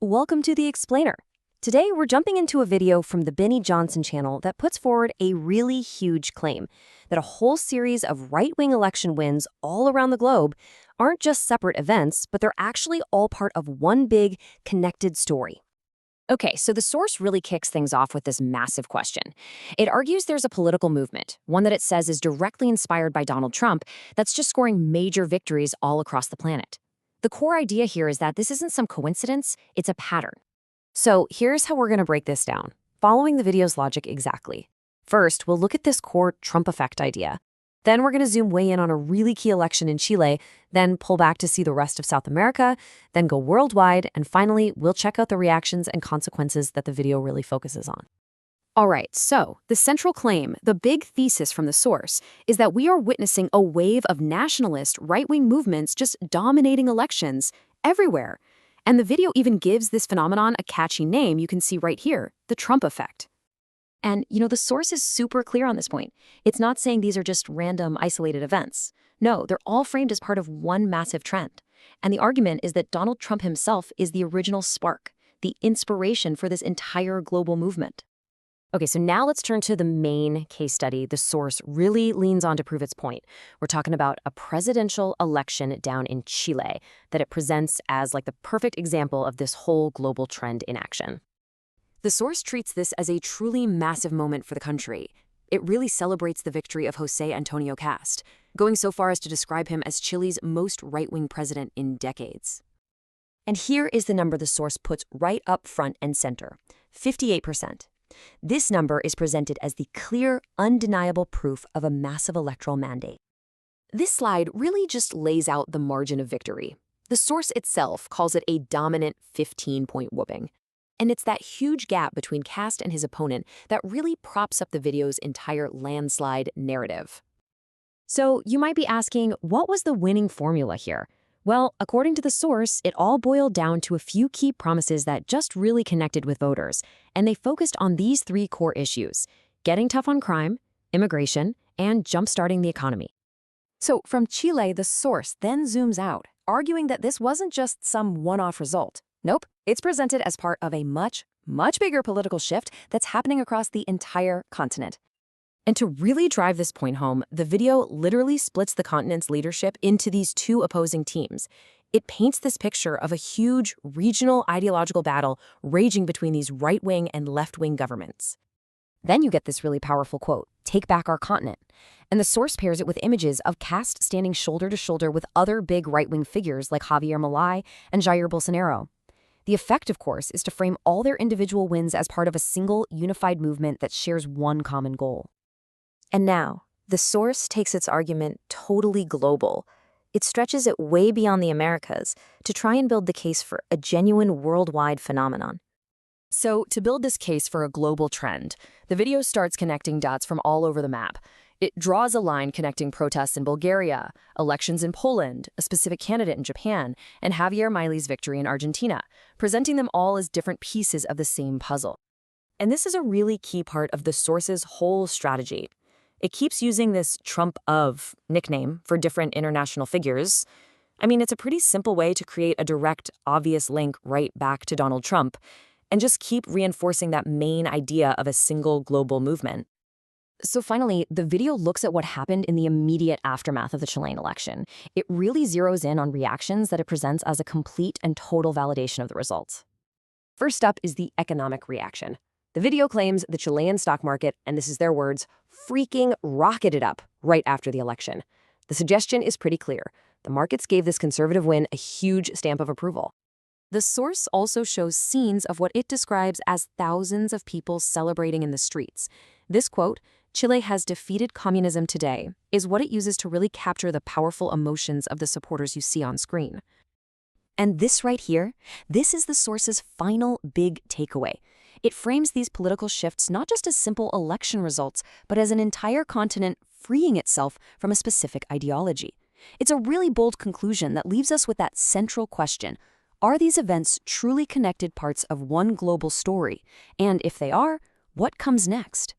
welcome to The Explainer. Today we're jumping into a video from the Benny Johnson channel that puts forward a really huge claim that a whole series of right-wing election wins all around the globe aren't just separate events, but they're actually all part of one big, connected story. Okay, so the source really kicks things off with this massive question. It argues there's a political movement, one that it says is directly inspired by Donald Trump, that's just scoring major victories all across the planet. The core idea here is that this isn't some coincidence, it's a pattern. So here's how we're going to break this down, following the video's logic exactly. First, we'll look at this core Trump effect idea. Then we're going to zoom way in on a really key election in Chile, then pull back to see the rest of South America, then go worldwide, and finally, we'll check out the reactions and consequences that the video really focuses on. All right, so the central claim, the big thesis from the source, is that we are witnessing a wave of nationalist right-wing movements just dominating elections everywhere. And the video even gives this phenomenon a catchy name you can see right here, the Trump effect. And, the source is super clear on this point. It's not saying these are just random, isolated events. No, they're all framed as part of one massive trend. And the argument is that Donald Trump himself is the original spark, the inspiration for this entire global movement. Okay, so now let's turn to the main case study the source really leans on to prove its point. We're talking about a presidential election down in Chile that it presents as like the perfect example of this whole global trend in action. The source treats this as a truly massive moment for the country. It really celebrates the victory of José Antonio Kast, going so far as to describe him as Chile's most right-wing president in decades. And here is the number the source puts right up front and center, 58%. This number is presented as the clear, undeniable proof of a massive electoral mandate. This slide really just lays out the margin of victory. The source itself calls it a dominant 15-point whooping. And it's that huge gap between Kast and his opponent that really props up the video's entire landslide narrative. So you might be asking, what was the winning formula here? Well, according to the source, it all boiled down to a few key promises that just really connected with voters, and they focused on these three core issues: getting tough on crime, immigration, and jumpstarting the economy. So from Chile, the source then zooms out, arguing that this wasn't just some one-off result. Nope, it's presented as part of a much, much bigger political shift that's happening across the entire continent. And to really drive this point home, the video literally splits the continent's leadership into these two opposing teams. It paints this picture of a huge regional ideological battle raging between these right-wing and left-wing governments. Then you get this really powerful quote, "Take back our continent." And the source pairs it with images of Kast standing shoulder to shoulder with other big right-wing figures like Javier Milei and Jair Bolsonaro. The effect, of course, is to frame all their individual wins as part of a single, unified movement that shares one common goal. And now, the source takes its argument totally global. It stretches it way beyond the Americas to try and build the case for a genuine worldwide phenomenon. So, to build this case for a global trend, the video starts connecting dots from all over the map. It draws a line connecting protests in Bulgaria, elections in Poland, a specific candidate in Japan, and Javier Milei's victory in Argentina, presenting them all as different pieces of the same puzzle. And this is a really key part of the source's whole strategy. It keeps using this Trump of nickname for different international figures. I mean, it's a pretty simple way to create a direct, obvious link right back to Donald Trump, and just keep reinforcing that main idea of a single global movement. So finally, the video looks at what happened in the immediate aftermath of the Chilean election. It really zeroes in on reactions that it presents as a complete and total validation of the results. First up is the economic reaction. The video claims the Chilean stock market, and this is their words, freaking rocketed up right after the election. The suggestion is pretty clear. The markets gave this conservative win a huge stamp of approval. The source also shows scenes of what it describes as thousands of people celebrating in the streets. This quote, "Chile has defeated communism today," is what it uses to really capture the powerful emotions of the supporters you see on screen. And this right here, this is the source's final big takeaway. It frames these political shifts not just as simple election results, but as an entire continent freeing itself from a specific ideology. It's a really bold conclusion that leaves us with that central question: are these events truly connected parts of one global story? And if they are, what comes next?